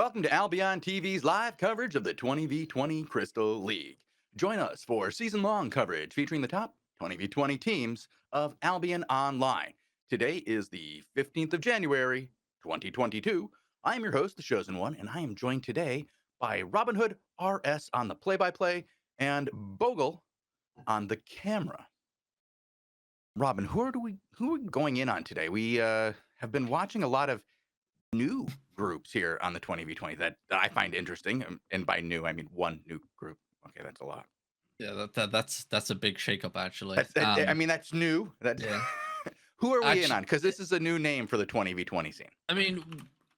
Welcome to Albion TV's live coverage of the 20v20 Crystal League. Join us for season-long coverage featuring the top 20v20 teams of Albion Online. Today is the 15th of January, 2022. I am your host, the Shozen One, and I am joined today by Robinhoodrs on the play-by-play and Bogul on the camera. Robin, who are we going in on today? We have been watching a lot of new groups here on the 20v20 that I find interesting, and by new I mean one new group. Okay, that's a lot. Yeah, that's a big shakeup actually. I mean, that's new. Yeah. Who are we in on? Because this is a new name for the 20v20 scene. I mean,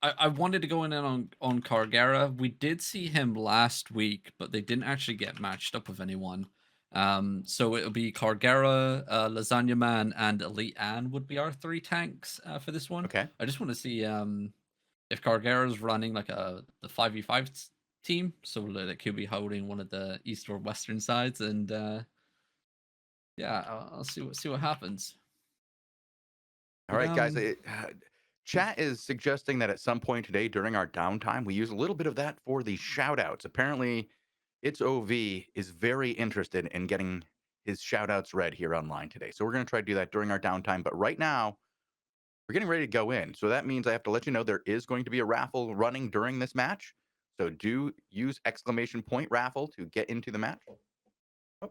I wanted to go in on Cargera. We did see him last week, but they didn't actually get matched up with anyone. So it'll be Cargera, Lasagna Man, and Elite Ann would be our three tanks for this one. Okay. I just want to see if Cargera's running like the 5v5 team, so that he'll be holding one of the east or western sides, and yeah, I'll see what happens. All right, guys. Chat is suggesting that at some point today during our downtime, we use a little bit of that for the shout-outs. Apparently, its OV is very interested in getting his shout-outs read here online today. So we're going to try to do that during our downtime. But right now, we're getting ready to go in. So that means I have to let you know there is going to be a raffle running during this match. So do use !raffle to get into the match. Oh.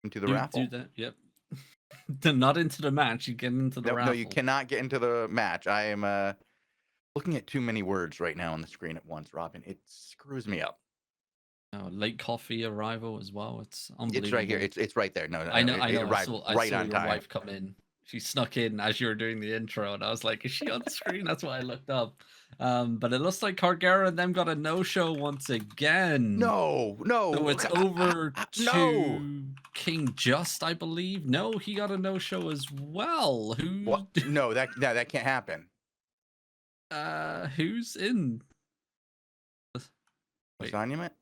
Into the raffle. Do that, yep. Not into the match, you get into the raffle. No, you cannot get into the match. I am looking at too many words right now on the screen at once, Robin. It screws me up. Oh, late coffee arrival as well. It's unbelievable. It's right here. It's right there. No, I know. I saw right your on time. wife come in. She snuck in as you were doing the intro, and I was like, "Is she on the screen?" That's why I looked up. But it looks like Cargera and them got a no-show once again. No. So it's over to King Just, I believe. No, he got a no-show as well. Who? What? No, that can't happen. Who's in? Monument?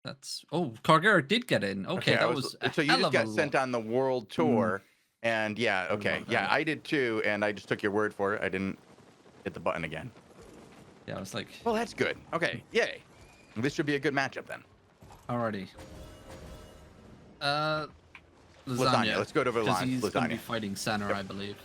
That's Cargera did get in. Okay, that was so you just got sent on the world tour, and yeah, okay, yeah, I did too, and I just took your word for it. I didn't hit the button again. Yeah, I was like, well, that's good. Okay, yay. This should be a good matchup then. Alrighty. Lasagna. Let's go to Lasagna. He's going to be fighting center, I believe.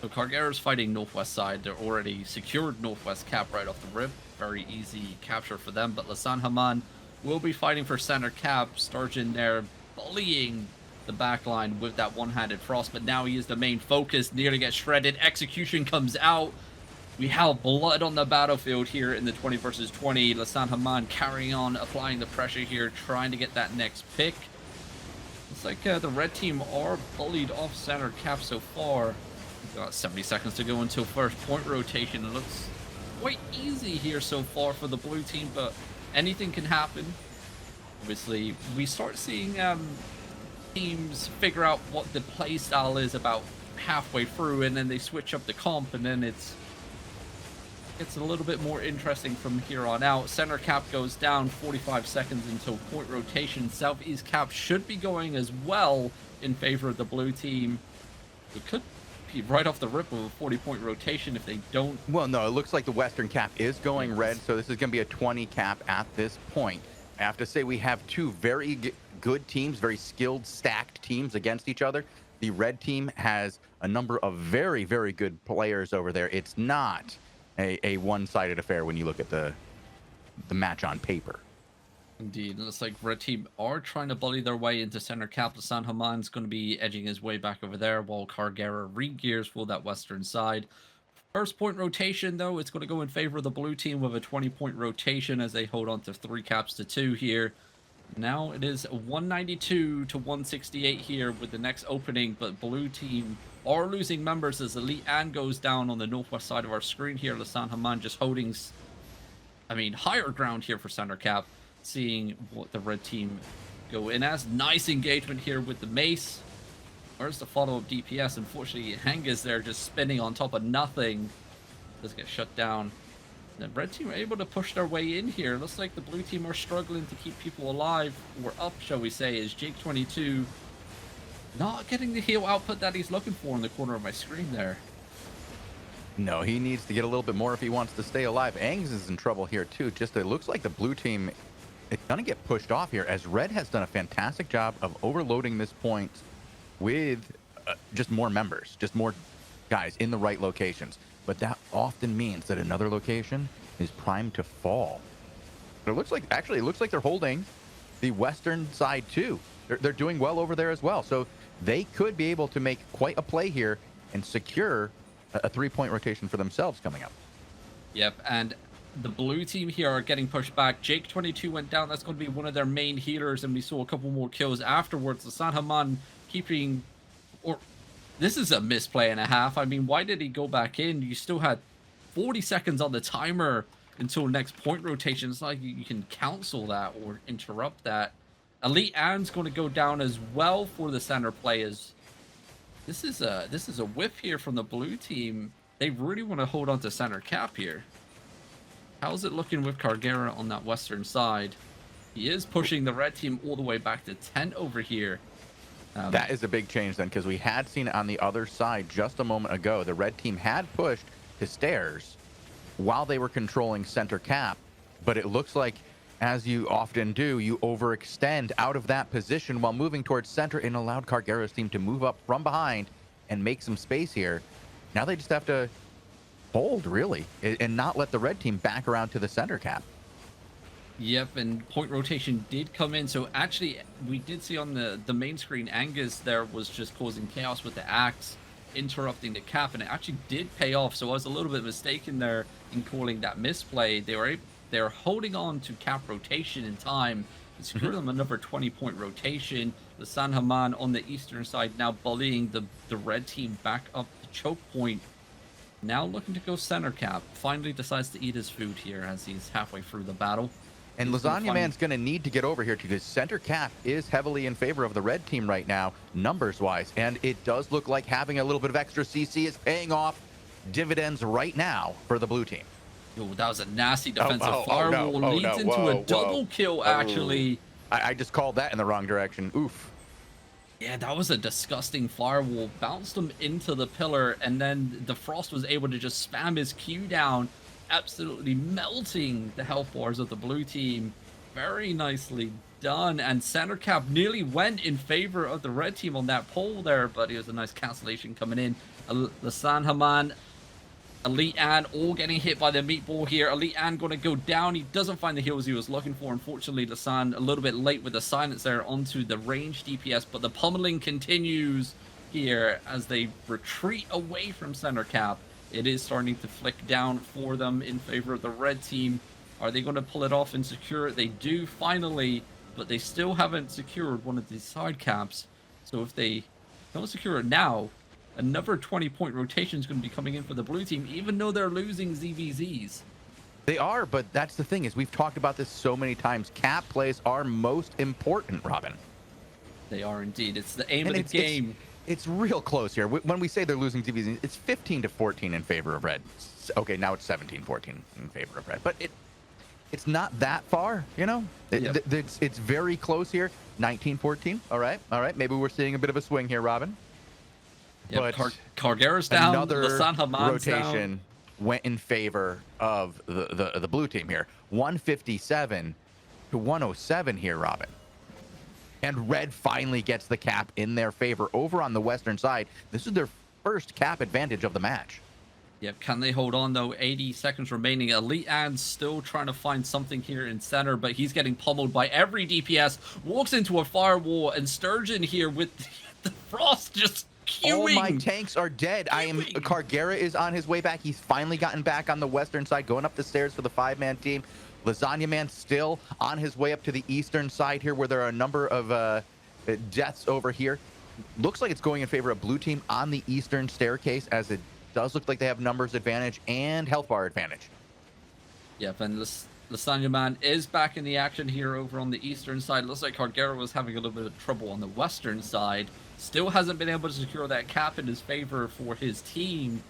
So Cargera's fighting northwest side. They're already secured northwest cap right off the rip. Very easy capture for them. But Lasagna will be fighting for center cap. Sturgeon there bullying the backline with that one-handed frost. But now he is the main focus. Nearly gets shredded. Execution comes out. We have blood on the battlefield here in the 20 versus 20. Lasagna carrying on, applying the pressure here, trying to get that next pick. It's like the red team are bullied off center cap so far. We've got 70 seconds to go until first point rotation. It looks quite easy here so far for the blue team, but anything can happen. Obviously, we start seeing teams figure out what the play style is about halfway through, and then they switch up the comp, and then it's a little bit more interesting from here on out. Center cap goes down, 45 seconds until point rotation. Southeast cap should be going as well in favor of the blue team. It could be right off the rip of a 40-point rotation if they don't. Well, no, it looks like the western cap is going red, so this is going to be a 20 cap at this point. I have to say we have two very good teams, very skilled, stacked teams against each other. The red team has a number of very, very good players over there. It's not a one-sided affair when you look at the match on paper. Indeed, it looks like red team are trying to bully their way into center cap. San Haman's going to be edging his way back over there while Cargera re-gears for that western side. First point rotation, though, it's going to go in favor of the blue team with a 20-point rotation as they hold on to 3 caps to 2 here. Now it is 192 to 168 here with the next opening, but blue team are losing members as Elite Ann goes down on the northwest side of our screen here. Lasan Haman just holding, higher ground here for center cap, seeing what the red team go in as. Nice engagement here with the mace. Where's the follow-up DPS? Unfortunately, Henga's there just spinning on top of nothing. Does get shut down. The red team are able to push their way in here. Looks like the blue team are struggling to keep people alive, or up, shall we say, as Jake22 not getting the heal output that he's looking for in the corner of my screen there. No, he needs to get a little bit more if he wants to stay alive. Angs is in trouble here too. Just it looks like the blue team is going to get pushed off here as Red has done a fantastic job of overloading this point with just more members, just more guys in the right locations. But that often means that another location is primed to fall. But it looks like, actually, it looks like they're holding the western side too. They're doing well over there as well. So they could be able to make quite a play here and secure a 3-point rotation for themselves coming up. Yep, and the blue team here are getting pushed back. Jake 22 went down. That's going to be one of their main healers, and we saw a couple more kills afterwards. The San Haman keeping... or this is a misplay and a half. I mean, why did he go back in? You still had 40 seconds on the timer until next point rotation. It's like you can cancel that or interrupt that. Elite Anne's going to go down as well for the center players. This is a whiff here from the blue team. They really want to hold on to center cap here. How's it looking with Cargera on that western side? He is pushing the red team all the way back to 10 over here. That is a big change then, because we had seen on the other side just a moment ago, the red team had pushed to stairs while they were controlling center cap, but it looks like, as you often do, you overextend out of that position while moving towards center and allowed Cargera's team to move up from behind and make some space here. Now they just have to hold, really, and not let the red team back around to the center cap. Yep, and point rotation did come in. So actually, we did see on the main screen, Angus there was just causing chaos with the axe, interrupting the cap, and it actually did pay off. So I was a little bit mistaken there in calling that misplay. They're holding on to cap rotation in time to secure them another 20-point rotation. The San Haman on the eastern side now bullying the red team back up the choke point. Now looking to go center cap. Finally decides to eat his food here as he's halfway through the battle. And Lasagna Man's going to need to get over here because center cap is heavily in favor of the red team right now, numbers-wise. And it does look like having a little bit of extra CC is paying off dividends right now for the blue team. Yo, that was a nasty defensive firewall. Leads into a double kill, actually. I just called that in the wrong direction. Oof. Yeah, that was a disgusting firewall. Bounced him into the pillar, and then the Frost was able to just spam his Q down, absolutely melting the health bars of the blue team. Very nicely done. And center cap nearly went in favor of the red team on that pole there, but it was a nice cancellation coming in. The San Haman, Elite Ann all getting hit by the meatball here. Elite Ann going to go down. He doesn't find the heals he was looking for. Unfortunately, Lasan a little bit late with the silence there onto the range DPS, but the pummeling continues here as they retreat away from center cap. It is starting to flick down for them in favor of the red team. Are they going to pull it off and secure it? They do finally, but they still haven't secured one of these side caps. So if they don't secure it now, another 20-point rotation is going to be coming in for the blue team, even though they're losing ZVZs. They are, but that's the thing is we've talked about this so many times. Cap plays are most important, Robin. They are indeed. It's the aim of the game. It's real close here. When we say they're losing ZVZs, it's 15-14 in favor of red. Okay, now it's 17-14 in favor of red, but it's not that far, you know? It's very close here. 19-14. All right. Maybe we're seeing a bit of a swing here, Robin. Yep, but Cargera's down. Another San Haman's rotation down. went in favor of the blue team here. 157 to 107 here, Robin. And red finally gets the cap in their favor over on the western side. This is their first cap advantage of the match. Yep, can they hold on though? 80 seconds remaining. Elite Ad's still trying to find something here in center, but he's getting pummeled by every DPS. Walks into a firewall, and Sturgeon here with the Frost just queuing. All my tanks are dead. Cargera is on his way back. He's finally gotten back on the western side, going up the stairs for the 5-man team. Lasagna Man still on his way up to the eastern side here, where there are a number of deaths over here. Looks like it's going in favor of blue team on the eastern staircase, as it does look like they have numbers advantage and health bar advantage. Yep, and Lasagna Man is back in the action here over on the eastern side. Looks like Cargera was having a little bit of trouble on the western side. Still hasn't been able to secure that cap in his favor for his team.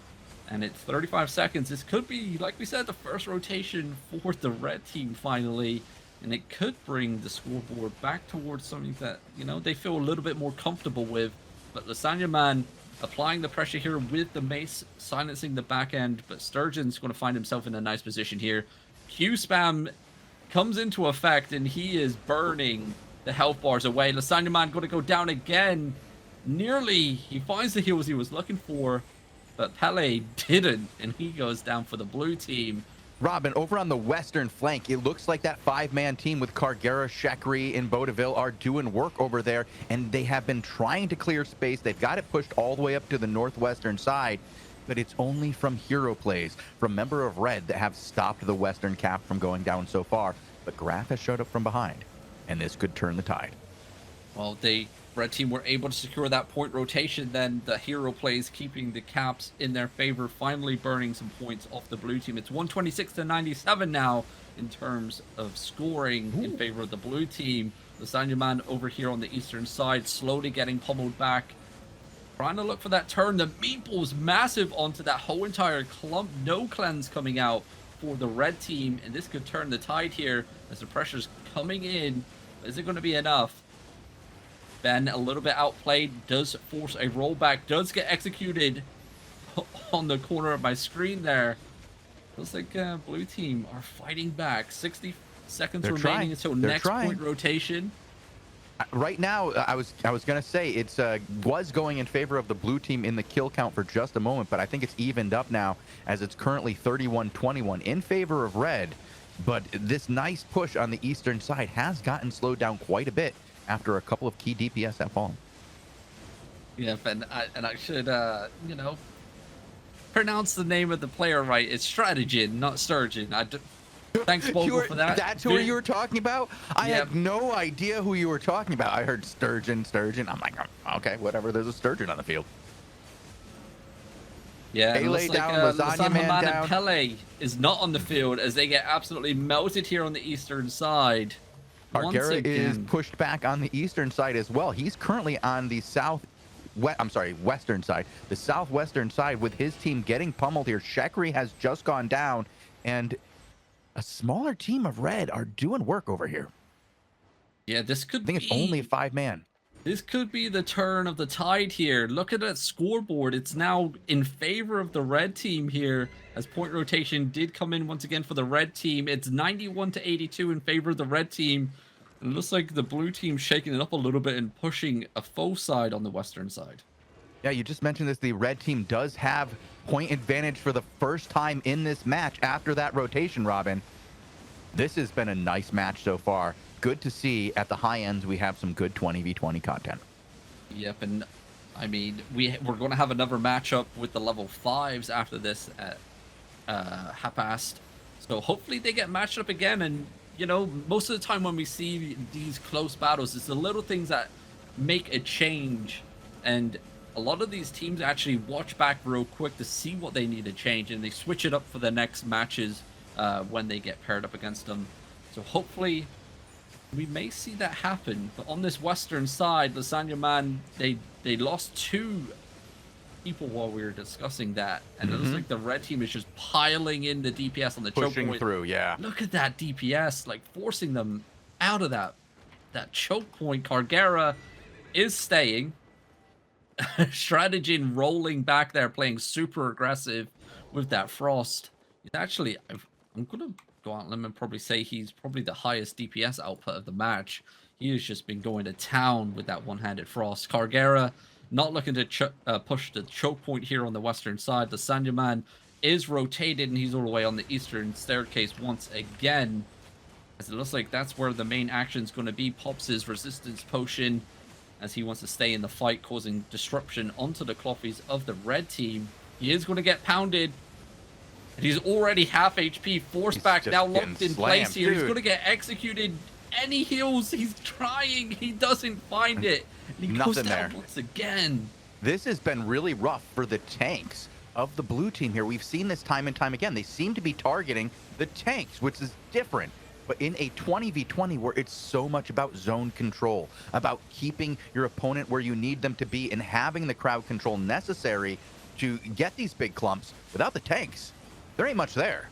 And it's 35 seconds. This could be, like we said, the first rotation for the red team finally. And it could bring the scoreboard back towards something that, you know, they feel a little bit more comfortable with. But Lasagna Man applying the pressure here with the mace, silencing the back end, but Sturgeon's going to find himself in a nice position here. Q spam comes into effect, and he is burning the health bars away. Lasagna Man going to go down again. Nearly, he finds the heals he was looking for, but Pele didn't, and he goes down for the blue team. Robin, over on the western flank, it looks like that 5-man team with Cargera, Shekri, and Bodeville are doing work over there, and they have been trying to clear space. They've got it pushed all the way up to the northwestern side, but it's only from hero plays, from Member of Red, that have stopped the western cap from going down so far. But Graf has showed up from behind, and this could turn the tide. Well, red team were able to secure that point rotation, then the hero plays keeping the caps in their favor, finally burning some points off the blue team. It's 126 to 97 now in terms of scoring in favor of the blue team. Lasagna Man over here on the eastern side, slowly getting pummeled back, trying to look for that turn. The meatball's massive onto that whole entire clump. No cleanse coming out for the red team, and this could turn the tide here as the pressure's coming in. Is it going to be enough? Ben, a little bit outplayed, does force a rollback, does get executed on the corner of my screen there. Looks like blue team are fighting back. 60 seconds remaining until next point rotation. Right now, I was gonna say it's was going in favor of the blue team in the kill count for just a moment, but I think it's evened up now as it's currently 31-21 in favor of red. But this nice push on the eastern side has gotten slowed down quite a bit after a couple of key DPS have fallen. Yeah, and I should pronounce the name of the player right. It's Strategin, not Sturgeon. Thanks, Bogul, for that. That's who you were talking about? I Yep. had no idea who you were talking about. I heard Sturgeon. I'm like, okay, whatever. There's a Sturgeon on the field. Yeah, it looks like Lasagna Man down. and Pele is not on the field as they get absolutely melted here on the eastern side. Cargera is pushed back on the eastern side as well. He's currently on the western side. The southwestern side with his team getting pummeled here. Shekri has just gone down, and a smaller team of red are doing work over here. Yeah, this could I think it's only a 5-man. This could be the turn of the tide here. Look at that scoreboard. It's now in favor of the red team here as point rotation did come in once again for the red team. It's 91 to 82 in favor of the red team. And it looks like the blue team shaking it up a little bit and pushing a foe side on the western side. Yeah, you just mentioned this. The red team does have point advantage for the first time in this match after that rotation, Robin. This has been a nice match so far. Good to see at the high ends we have some good 20v20 content. Yep, and I mean, we're going to have another matchup with the level 5s after this at Hapast. So hopefully they get matched up again. And, you know, most of the time when we see these close battles, it's the little things that make a change. And a lot of these teams actually watch back real quick to see what they need to change, and they switch it up for the next matches when they get paired up against them. So hopefully we may see that happen. But on this western side, Lasagna Man, they lost 2 people while we were discussing that, and it looks like the red team is just piling in the DPS on the choke point. Pushing through, yeah. Look at that DPS, like forcing them out of that choke point. Cargera is staying. Strategin rolling back there, playing super aggressive with that frost. He's actually, I'm gonna go out on a limb and probably say he's probably the highest DPS output of the match. He has just been going to town with that one-handed frost. Cargera not looking to push the choke point here on the western side. The Lasagna Man is rotated, and he's all the way on the eastern staircase once again, as it looks like that's where the main action is going to be. Pops his resistance potion as he wants to stay in the fight, causing disruption onto the Cloffies of the red team. He is going to get pounded. And he's already half HP, forced back, now locked in place here. He's going to get executed. Any heals, he's trying. He doesn't find it. And he goes down once again. This has been really rough for the tanks of the blue team here. We've seen this time and time again. They seem to be targeting the tanks, which is different. But in a 20v20 where it's so much about zone control, about keeping your opponent where you need them to be and having the crowd control necessary to get these big clumps, without the tanks, there ain't much there.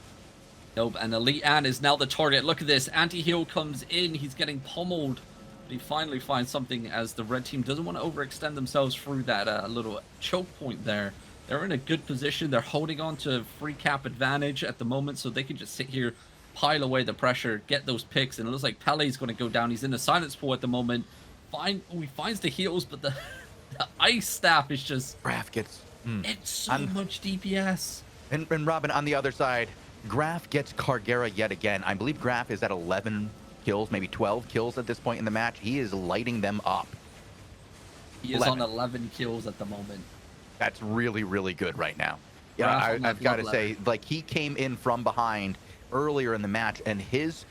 Nope, and Elite Ann is now the target. Look at this. Anti-heal comes in. He's getting pummeled. They finally find something as the red team doesn't want to overextend themselves through that little choke point there. They're in a good position. They're holding on to free cap advantage at the moment, so they can just sit here, pile away the pressure, get those picks, and it looks like Pele's going to go down. He's in the silence pool at the moment. He finds the heals, but the, the ice staff is just... Graf gets... It's so much DPS. And Robin, on the other side, Graf gets Cargera yet again. I believe Graf is at 11 kills, maybe 12 kills at this point in the match. He is lighting them up. He is on 11 kills at the moment. That's really, really good right now. Yeah, I've got to say, like, he came in from behind earlier in the match, and his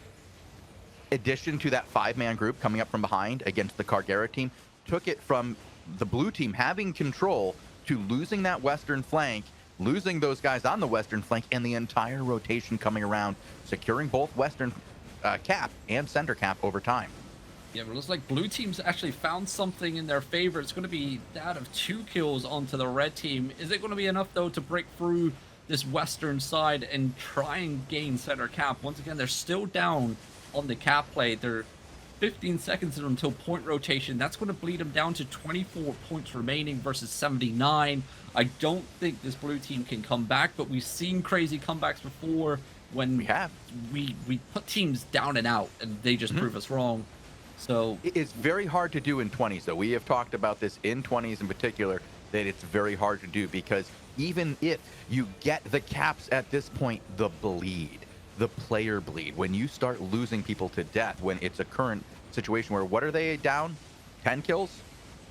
addition to that 5-man group coming up from behind against the Cargera team took it from the blue team having control to losing that western flank, losing those guys on the western flank, and the entire rotation coming around, securing both western cap and center cap over time. Yeah, but it looks like blue team's actually found something in their favor. It's going to be that of 2 kills onto the red team. Is it going to be enough, though, to break through this western side and try and gain center cap? Once again, they're still down on the cap play. They're 15 seconds until point rotation. That's going to bleed them down to 24 points remaining versus 79. I don't think this blue team can come back, but we've seen crazy comebacks before when we put teams down and out, and they just prove us wrong. So it's very hard to do in 20s, though. We have talked about this in 20s in particular, that it's very hard to do, because even if you get the caps at this point, the bleed, the player bleed, when you start losing people to death, when it's a current situation where, what are they down? 10 kills?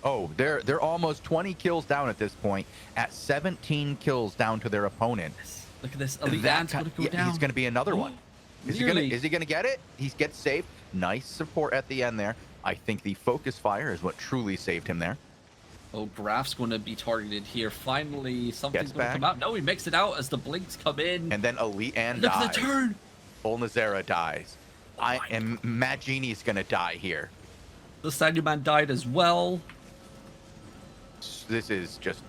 Oh, they're almost 20 kills down at this point, at 17 kills down to their opponent. Look at this. Elite Ant's going to go down. He's going to be another one. Is he going to get it? He gets saved. Nice support at the end there. I think the focus fire is what truly saved him there. Oh, Graf's going to be targeted here. Finally, something's going to come out. No, he makes it out as the blinks come in. And then Elite Ant dies. Look at the turn. Full Nazera dies. And Matt Genie's going to die here. The Sandman died as well. This is just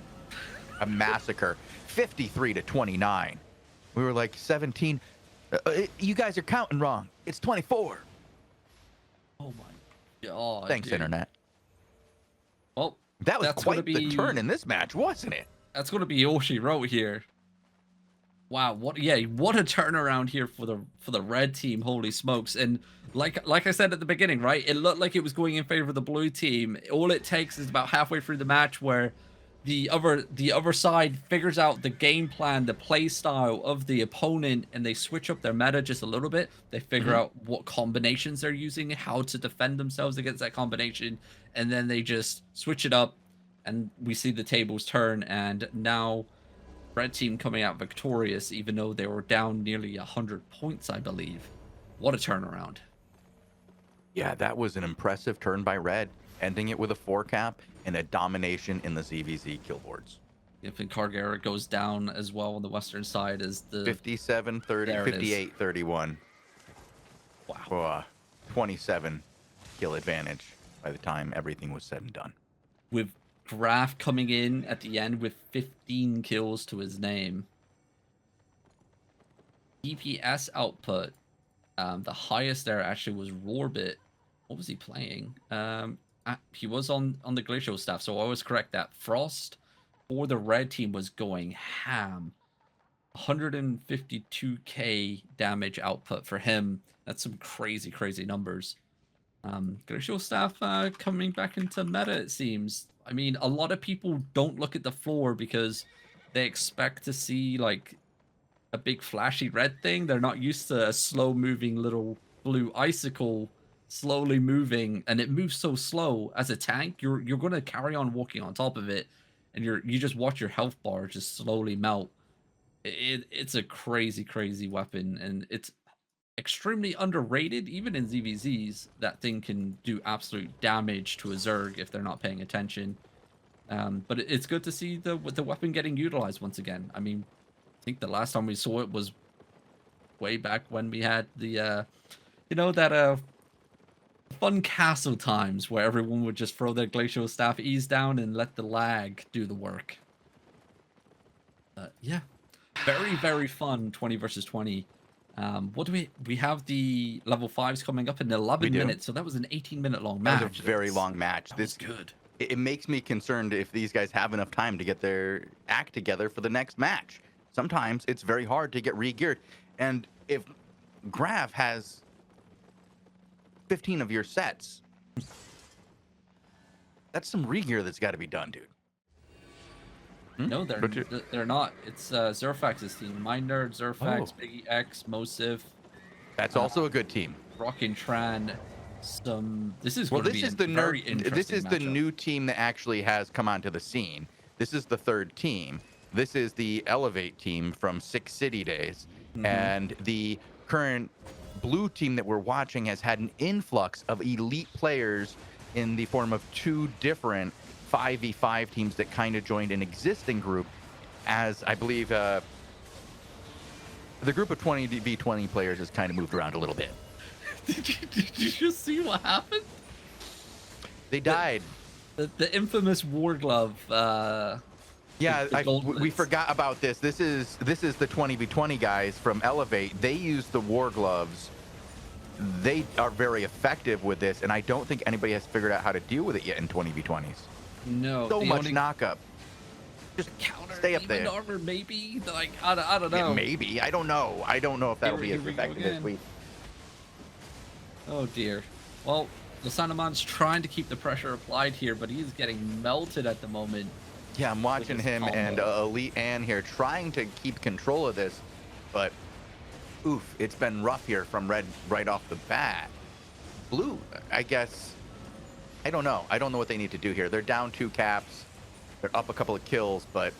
a massacre. 53 to 29. We were like 17. You guys are counting wrong. It's 24. Oh my god. Thanks, dude. Internet. Well, that was quite the turn in this match, wasn't it? That's going to be Yoshi wrote here. Wow, what a turnaround here for the red team. Holy smokes. And like I said at the beginning, right? It looked like it was going in favor of the blue team. All it takes is about halfway through the match where the other side figures out the game plan, the play style of the opponent, and they switch up their meta just a little bit. They figure out what combinations they're using, how to defend themselves against that combination, and then they just switch it up, and we see the tables turn, and now red team coming out victorious, even though they were down nearly 100 points, I believe. What a turnaround. Yeah, that was an impressive turn by red, ending it with a 4 cap and a domination in the ZVZ kill boards. If Cargera goes down as well on the western side as the 57 30 58 31. Wow. 27 kill advantage by the time everything was said and done. With Graf coming in at the end with 15 kills to his name. DPS output, the highest there actually was Rorbit. What was he playing? He was on the Glacial staff, so I was correct that Frost for the red team was going ham. 152k damage output for him. That's some crazy numbers. Glacial staff coming back into meta, it seems. I mean, a lot of people don't look at the floor because they expect to see like a big flashy red thing. They're not used to a slow moving little blue icicle slowly moving, and it moves so slow. As a tank, you're going to carry on walking on top of it, and you just watch your health bar just slowly melt. It's a crazy weapon, and it's extremely underrated. Even in ZVZs, that thing can do absolute damage to a Zerg if they're not paying attention. But it's good to see the weapon getting utilized once again. I mean, I think the last time we saw it was way back when we had the fun castle times where everyone would just throw their glacial staff ease down and let the lag do the work. Yeah, very fun 20 versus 20. What do we have the level 5s coming up in 11 do. minutes, so that was an 18-minute long That match. was a very long match. That was good. It makes me concerned if these guys have enough time to get their act together for the next match. Sometimes it's very hard to get re-geared. And if Graf has 15 of your sets, that's some re-gear that's got to be done, dude. No, they're not. It's Zerfax's team. Nerd, Zerfax, Oh. Biggie X, Mosif, That's also a good team. Rockin' Tran. This is Well, going to be a very interesting this is the matchup. new team that actually has come onto the scene. This is the third team. This is the Elevate team from Six City days. And the current blue team that we're watching has had an influx of elite players in the form of 2 different 5v5 teams that kind of joined an existing group, as I believe the group of 20v20 players has kind of moved around a little bit. Did you just see what happened? They died. The infamous War Glove. Yeah, the we gauntlets. forgot about this. This is the 20v20 guys from Elevate. They use the War Gloves. They are very effective with this, and I don't think anybody has figured out how to deal with it yet in 20v20s. No. So the much only knockup. Just counter stay up demon there. armor, maybe. Like I don't know. Yeah, maybe. I don't know. I don't know if that'll be Here as we go effective as again. we. Oh dear. Well, Lasanaman's trying to keep the pressure applied here, but he's getting melted at the moment. Yeah, I'm watching his him and combo. Elite Ann here trying to keep control of this, but oof, it's been rough here from Red right off the bat. Blue, I guess. I don't know. I don't know what they need to do here. They're down 2 caps. They're up a couple of kills, but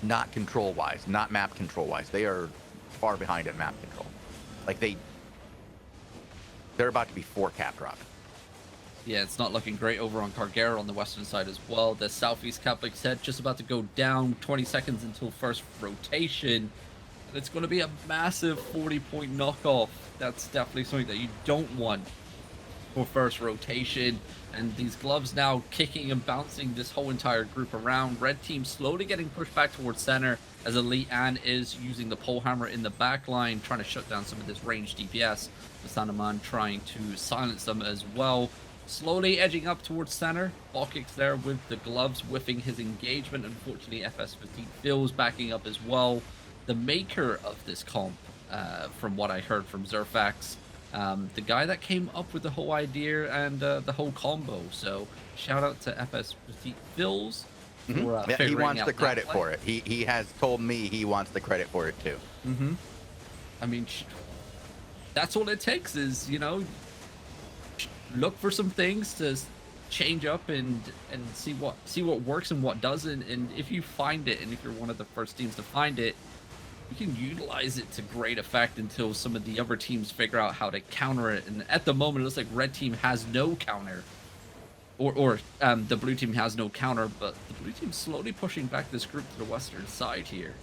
not control-wise, not map control-wise. They are far behind in map control. Like they're about to be 4 cap drop. Yeah, it's not looking great over on Cargera on the western side as well. The southeast cap, like I said, just about to go down. 20 seconds until first rotation. And it's going to be a massive 40-point knockoff. That's definitely something that you don't want for first rotation. And these gloves now kicking and bouncing this whole entire group around. Red team slowly getting pushed back towards center as Elite Ann is using the pole hammer in the back line, trying to shut down some of this ranged DPS. Masanaman trying to silence them as well. Slowly edging up towards center. Balkix there with the gloves whiffing his engagement. Unfortunately, FS Fatigue Phil's backing up as well. The maker of this comp, from what I heard from Zerfax, the guy that came up with the whole idea and the whole combo. So shout out to FS Fatigue Phil's. For, Yeah, he figuring wants out the that credit play. for it. He has told me he wants the credit for it too. I mean, that's all it takes is, look for some things to change up and see what works and what doesn't. And if you find it, and if you're one of the first teams to find it, you can utilize it to great effect until some of the other teams figure out how to counter it. And at the moment, it looks like red team has no counter. Or the blue team has no counter, but the blue team's slowly pushing back this group to the western side here.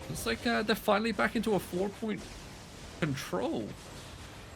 Looks like they're finally back into a 4-point control.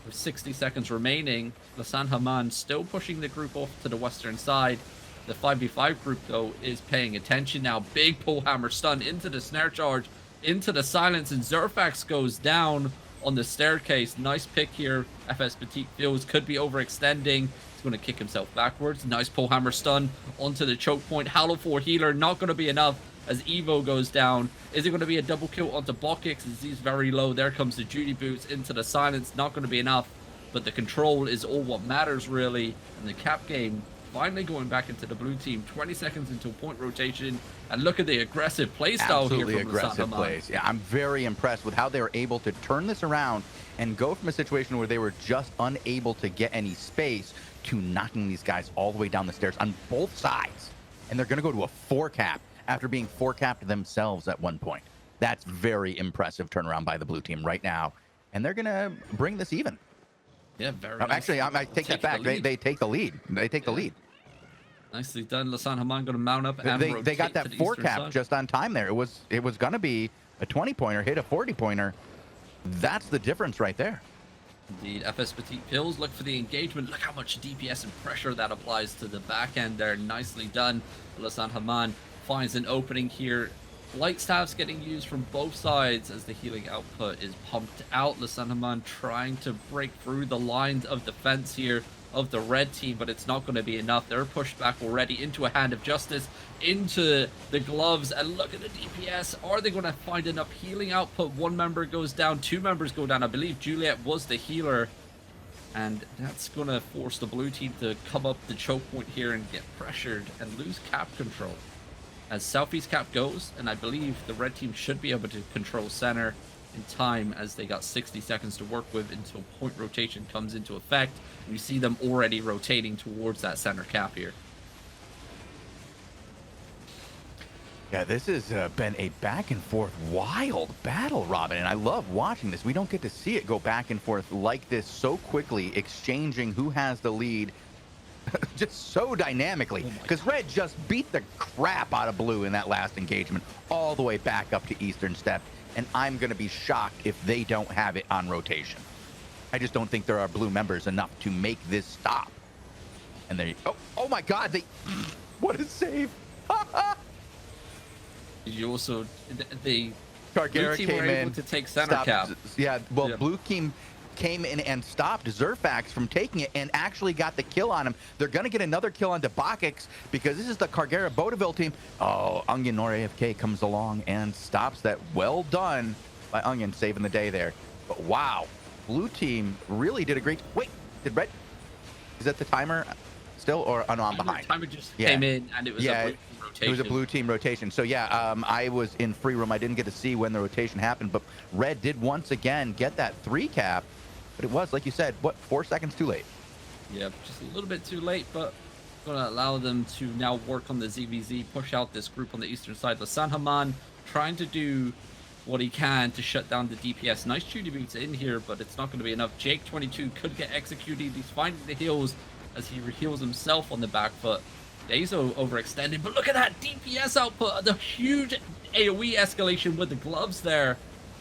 With 60 seconds remaining, Lasan Haman still pushing the group off to the western side. The 5v5 group, though, is paying attention now. Big pull hammer stun into the snare charge, into the silence, and Zerfax goes down on the staircase. Nice pick here. FS Petite feels could be overextending. He's going to kick himself backwards. Nice pull hammer stun onto the choke point. Hallow 4 healer, not going to be enough as Evo goes down. Is it going to be a double kill onto Bokix as he's very low? There comes the duty boots into the silence. Not going to be enough, but the control is all what matters, really. And the cap game finally going back into the blue team. 20 seconds until point rotation. And look at the aggressive playstyle Absolutely here from aggressive Lasan plays. Yeah, I'm very impressed with how they were able to turn this around and go from a situation where they were just unable to get any space to knocking these guys all the way down the stairs on both sides. And they're going to go to a 4 cap after being 4 capped themselves at one point. That's very impressive turnaround by the blue team right now. And they're going to bring this even. Yeah, very Actually, I take that back. They take the lead. They take the lead. Nicely done. Lasan Haman going to mount up and They got rotate that to the 4 eastern cap side. just on time there. It was going to be a 20-pointer, hit a 40-pointer. That's the difference right there. Indeed, FS Petite Pills, look for the engagement. Look how much DPS and pressure that applies to the back end there. Nicely done. Lasan Haman finds an opening here Light staffs getting used from both sides as the healing output is pumped out. Haman trying to break through the lines of defense here of the red team, but it's not going to be enough. They're pushed back already into a hand of justice, into the gloves, and look at the DPS. Are they going to find enough healing output? One member goes down, two members go down. I believe Juliet was the healer, and that's going to force the blue team to come up the choke point here and get pressured and lose cap control. As Southeast cap goes, and I believe the red team should be able to control center in time, as they got 60 seconds to work with until point rotation comes into effect. And you see them already rotating towards that center cap here. Yeah, this has been a back and forth wild battle, Robin, and I love watching this. We don't get to see it go back and forth like this so quickly, exchanging who has the lead just so dynamically, because red just beat the crap out of blue in that last engagement all the way back up to Eastern Step, and I'm going to be shocked if they don't have it on rotation. I just don't think there are blue members enough to make this stop. And they, oh my God, what a save. You also, the Cargera blue team came were in able to take center cap. Yeah, well, blue team came in and stopped Zerfax from taking it and actually got the kill on him. They're going to get another kill on Debakix because this is the Cargera Bodeville team. Oh, Onion or AFK comes along and stops that. Well done by Onion, saving the day there. But wow, blue team really did a great... Wait, did red... Is that the timer still, or no, I'm behind? The timer just came in, and it was a blue team rotation. It was a blue team rotation. So yeah, I was in free room. I didn't get to see when the rotation happened, but red did once again get that 3 cap. But it was, like you said, what, 4 seconds too late? Yeah, just a little bit too late, but going to allow them to now work on the ZVZ, push out this group on the eastern side. Haman trying to do what he can to shut down the DPS. Nice Judy Boots in here, but it's not going to be enough. Jake 22 could get executed. He's finding the heals as he heals himself on the back foot. Dazo overextended, but look at that DPS output, the huge AoE escalation with the gloves there.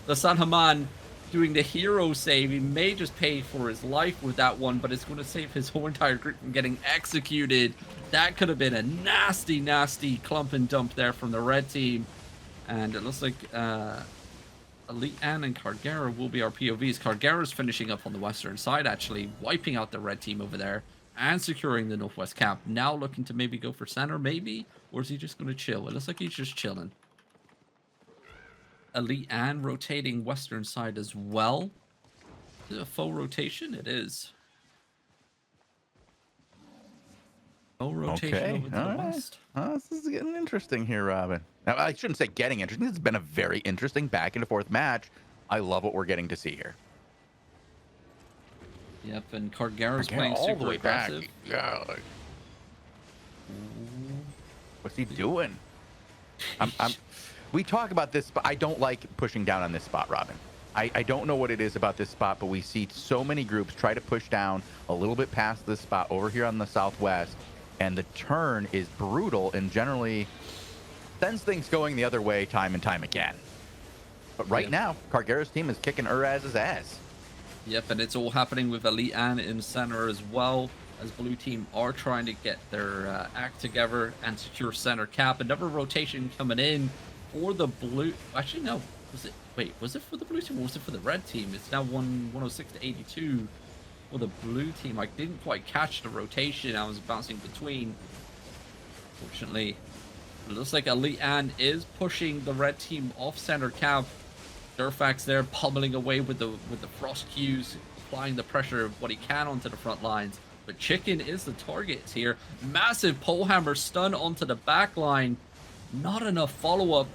Haman doing the hero save. He may just pay for his life with that one, but it's going to save his whole entire group from getting executed. That could have been a nasty, nasty clump and dump there from the red team. And it looks like Elite Ann and Cargera will be our POVs. Cargera's finishing up on the western side, actually wiping out the red team over there and securing the northwest cap. Now looking to maybe go for center, maybe? Or is he just going to chill? It looks like he's just chilling. Elite Ann rotating western side as well. Is it a full rotation? It is. Full rotation over to the west. This is getting interesting here, Robin. Now, I shouldn't say getting interesting. This has been a very interesting back and forth match. I love what we're getting to see here. Yep, and Cargera's playing super aggressive. Yeah. What's he doing? We talk about this, but I don't like pushing down on this spot, Robin. I don't know what it is about this spot, but we see so many groups try to push down a little bit past this spot over here on the southwest, and the turn is brutal and generally sends things going the other way time and time again. But right now, Cargera's team is kicking Uraz's ass. Yep, and it's all happening with Elite Ann in center as well, as blue team are trying to get their act together and secure center cap. Another rotation coming in for the blue. Actually, no. Was it for the blue team or was it for the red team? It's now 106 to 82 for the blue team. I didn't quite catch the rotation. I was bouncing between. Fortunately, it looks like Elite Ann is pushing the red team off center cap. Durfax there pummeling away with the frost cues, applying the pressure of what he can onto the front lines. But Chicken is the target here. Massive pole hammer stun onto the back line. Not enough follow-up.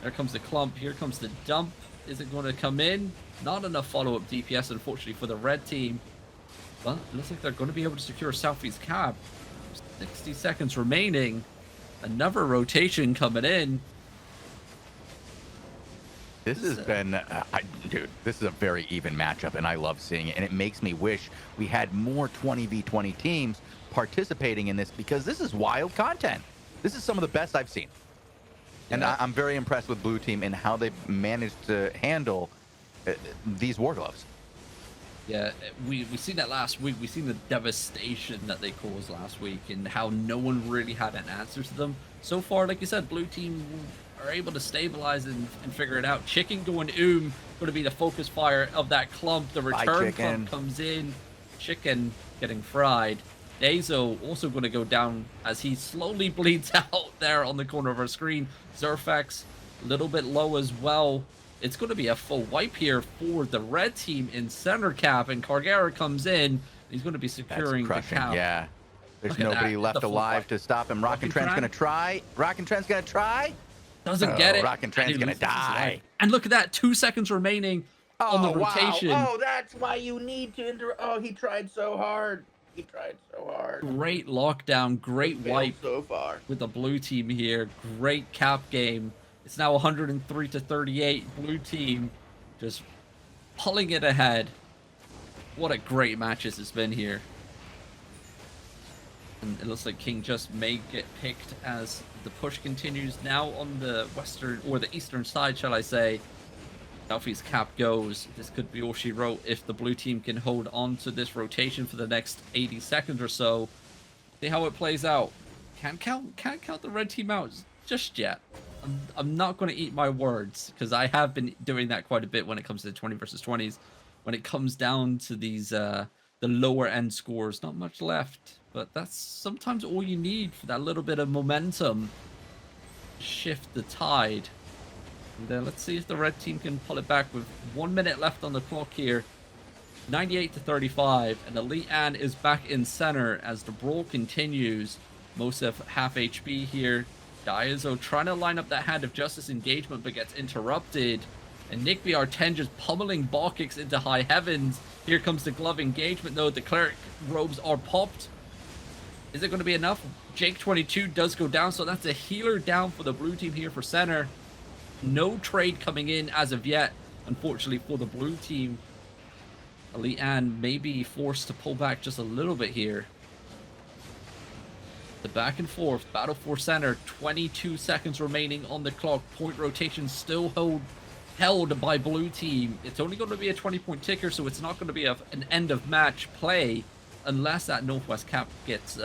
There comes the clump. Here comes the dump. Is it going to come in? Not enough follow-up DPS, unfortunately, for the red team. But it looks like they're going to be able to secure Southeast cap. 60 seconds remaining. Another rotation coming in. This has been, dude, this is a very even matchup, and I love seeing it. And it makes me wish we had more 20v20 teams participating in this, because this is wild content. This is some of the best I've seen. And I'm very impressed with blue team and how they've managed to handle these war gloves. Yeah, we seen that last week. We seen the devastation that they caused last week and how no one really had an answer to them. So far, like you said, blue team are able to stabilize and figure it out. Chicken going going to be the focus fire of that clump. The return clump comes in. Chicken getting fried. Dazo also going to go down as he slowly bleeds out there on the corner of our screen. Zerfax a little bit low as well. It's going to be a full wipe here for the red team in center cap, and Cargera comes in. He's going to be securing the cap. Yeah. There's nobody left alive to stop him. Rock and Trent's going to try. Rock and Trent's going to try. Doesn't get it. Rock and Trent's going to die. And look at that. 2 seconds remaining on the rotation. Oh, that's why you need to Oh, he tried so hard. He tried so hard. Great lockdown. Great wipe so far with the blue team here. Great cap game. It's now 103-38. Blue team just pulling it ahead. What a great match this has been here. And it looks like King just may get picked as the push continues now on the western, or the eastern side, shall I say. Southeast cap goes. This could be all she wrote if the blue team can hold on to this rotation for the next 80 seconds or so. See how it plays out. Can't count the red team out just yet. I'm not going to eat my words, because I have been doing that quite a bit when it comes to the 20 versus 20s. When it comes down to these the lower end scores, not much left. But that's sometimes all you need for that little bit of momentum. Shift the tide. And let's see if the red team can pull it back with 1 minute left on the clock here. 98-35, and Elite Ann is back in center as the brawl continues. Mosef half HP here. Diazo trying to line up that Hand of Justice engagement, but gets interrupted. And Nick BR10 just pummeling Balkix into high heavens. Here comes the glove engagement, though. The cleric robes are popped. Is it going to be enough? Jake 22 does go down, so that's a healer down for the blue team here for center. No trade coming in as of yet, unfortunately, for the blue team. Elite Ann may be forced to pull back just a little bit here. The back and forth battle for center. 22 seconds remaining on the clock. Point rotation still held by blue team. It's only going to be a 20-point ticker, so it's not going to be an end of match play unless that northwest cap gets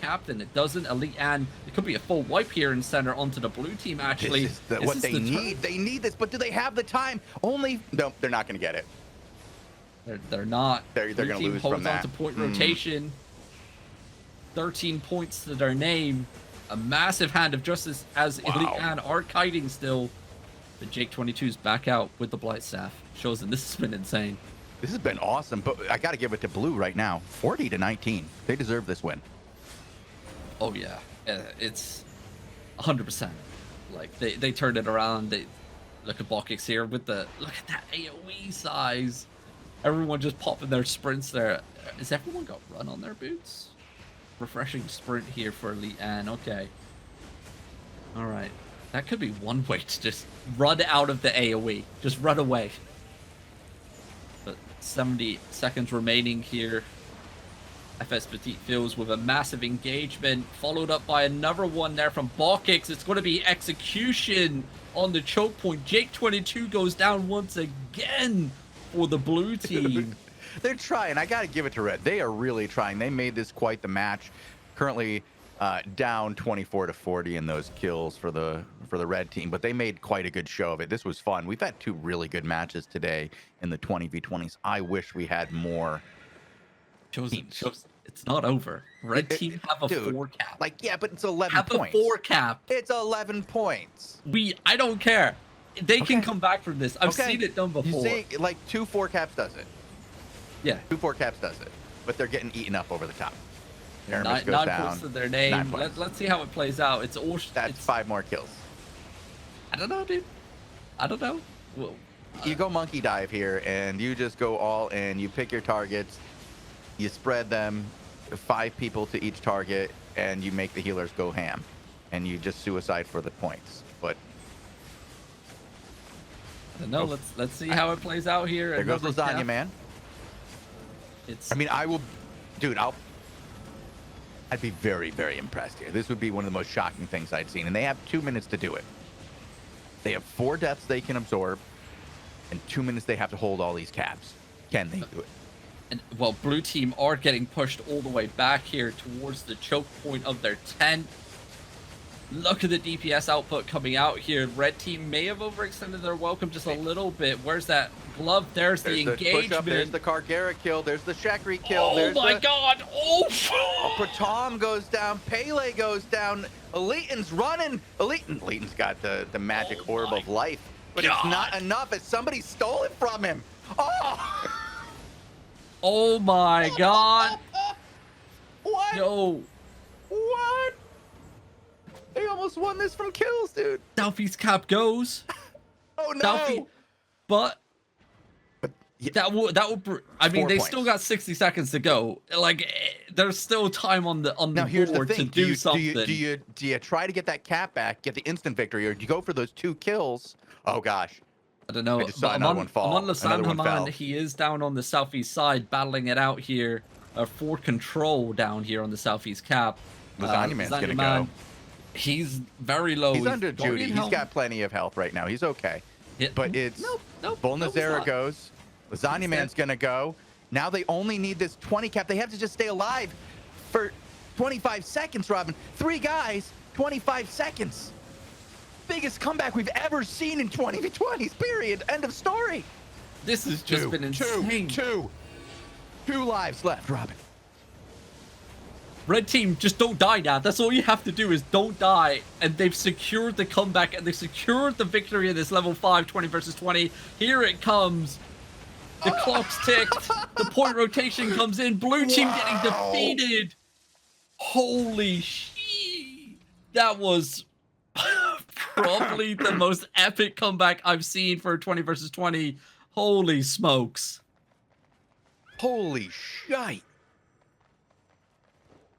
capped, and it doesn't. Elite Ann, it could be a full wipe here in center onto the blue team. Actually, this is what they need. They need this, but do they have the time? No, they're not going to get it. They're not. They're going to lose from that. On to point rotation. 13 points to their name. A massive Hand of Justice as Elite Ann are kiting still. But Jake 22's back out with the Blight Staff. Shozen, this has been insane. This has been awesome, but I got to give it to blue right now. 40-19. They deserve this win. Oh, yeah. It's 100%. Like, they turned it around. They look at Balkix here with look at that AoE size. Everyone just popping their sprints there. Has everyone got run on their boots? Refreshing sprint here for Elite Ann. Okay. All right. That could be one way to just run out of the AoE. Just run away. But 70 seconds remaining here. FS Petite Fields with a massive engagement, followed up by another one there from Balkix. It's going to be execution on the choke point. Jake 22 goes down once again for the blue team. They're trying. I got to give it to red. They are really trying. They made this quite the match. Currently down 24-40 in those kills for the red team, but they made quite a good show of it. This was fun. We've had two really good matches today in the 20v20s. I wish we had more. It's not over. Red team have a 4 cap. Like, yeah, but it's 11 points. Have a 4 cap. It's 11 points. I don't care. They can come back from this. I've seen it done before. You say, like, 2 4 caps does it. Yeah. 2 4 caps does it. But they're getting eaten up over the top. 9 points to their name. Let's see how it plays out. That's 5 more kills. I don't know, dude. I don't know. Well, you go monkey dive here, and you just go all in. You pick your targets. You spread them, 5 people to each target, and you make the healers go ham. And you just suicide for the points. But I don't know. Let's see how it plays out here. There goes Lasagna, man. I mean, dude, I'd be very, very impressed here. This would be one of the most shocking things I'd seen. And they have 2 minutes to do it. They have 4 deaths they can absorb, and 2 minutes they have to hold all these caps. Can they do it? And, well, blue team are getting pushed all the way back here towards the choke point of their tent. Look at the DPS output coming out here. Red team may have overextended their welcome just a little bit. Where's that glove? There's the engagement. Push up, there's the Cargera kill. There's the Shakri kill. Oh there's my god! Oh! Pratom goes down. Pele goes down. Elitan's running. Elitan's got the magic orb of life. But it's not enough as somebody stole it from him. Oh! Oh my god! What? No. What? They almost won this from kills, dude. Southeast cap goes. Oh no! Southeast, but yeah, that would. I mean, 4 they points. still got 60 seconds to go. Like, there's still time on the now, here's the board thing. to do something. Do you try to get that cap back, get the instant victory, or do you go for those 2 kills? Oh gosh. I don't know. I just saw another one fall. Amon Another one fell. Haman, he is down on the southeast side, battling it out here for control down here on the southeast cap. Lasagna Man's gonna go. He's very low. He's under Guardian Judy. He's Helm. got plenty of health right now. He's okay. But it's nope, Bolnazera not. goes. Lasagna Man's gonna go. Now they only need this 20 cap. They have to just stay alive for 25 seconds, Robin. 3 guys, 25 seconds. Biggest comeback we've ever seen in 20v20s, period. End of story. This has just been insane. Two lives left, Robin. Red team, just don't die now. That's all you have to do is don't die. And they've secured the comeback and they've secured the victory in this level 5 20 versus 20. Here it comes. The clock's ticked. The point rotation comes in. Blue team getting defeated. Holy shit. That was probably the most epic comeback I've seen for 20 versus 20. Holy smokes. Holy shite.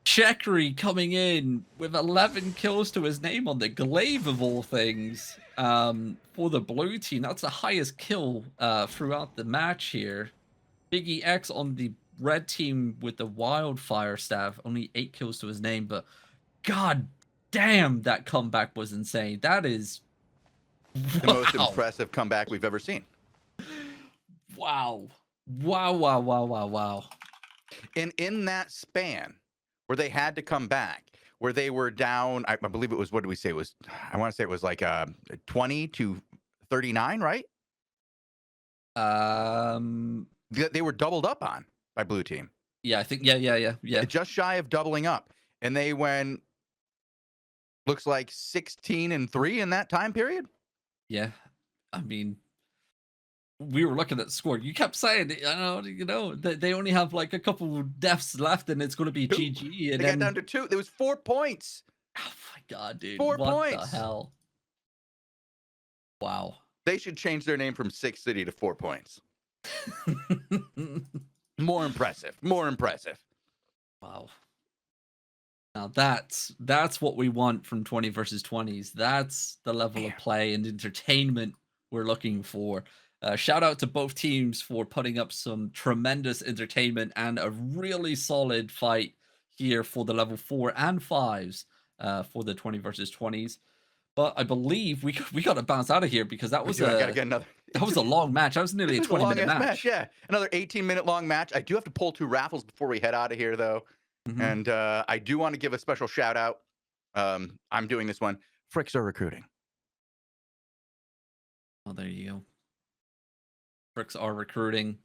Shekri coming in with 11 kills to his name on the glaive of all things for the blue team. That's the highest kill throughout the match here. Biggie X on the red team with the wildfire staff, only 8 kills to his name, but god damn, that comeback was insane. That is the most impressive comeback we've ever seen. Wow. Wow. And in that span where they had to come back, where they were down, I believe it was, what did we say? It was, I want to say it was like 20 to 39, right? They were doubled up on by blue team. Yeah, I think, yeah. Just shy of doubling up. And they went, looks like 16-3 in that time period. Yeah, I mean, we were looking at the score. You kept saying, that they only have like a couple deaths left, and it's going to be GG. And they got down to 2. There was 4 points. Oh my god, dude! 4 points. What the hell? Wow. They should change their name from 6 City to 4 points. More impressive. Wow. Now that's what we want from 20 versus 20s. That's the level of play and entertainment we're looking for. Shout out to both teams for putting up some tremendous entertainment and a really solid fight here for the level 4 and 5s for the 20 versus 20s. But I believe we got to bounce out of here because that was that was a long match. That was nearly a 20-minute match. Yeah, another 18-minute long match. I do have to pull 2 raffles before we head out of here, though. Mm-hmm. And I do want to give a special shout out. I'm doing this one. Fricks are recruiting. Oh, there you go. Fricks are recruiting.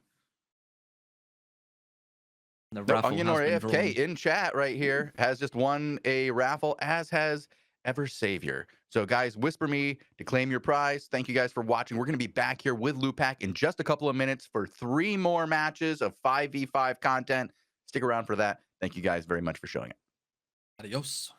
The raffle Onion or AFK in chat right here has just won a raffle, as has Ever Savior. So guys, whisper me to claim your prize. Thank you guys for watching. We're going to be back here with Lupac in just a couple of minutes for 3 more matches of 5v5 content. Stick around for that. Thank you guys very much for showing up. Adios.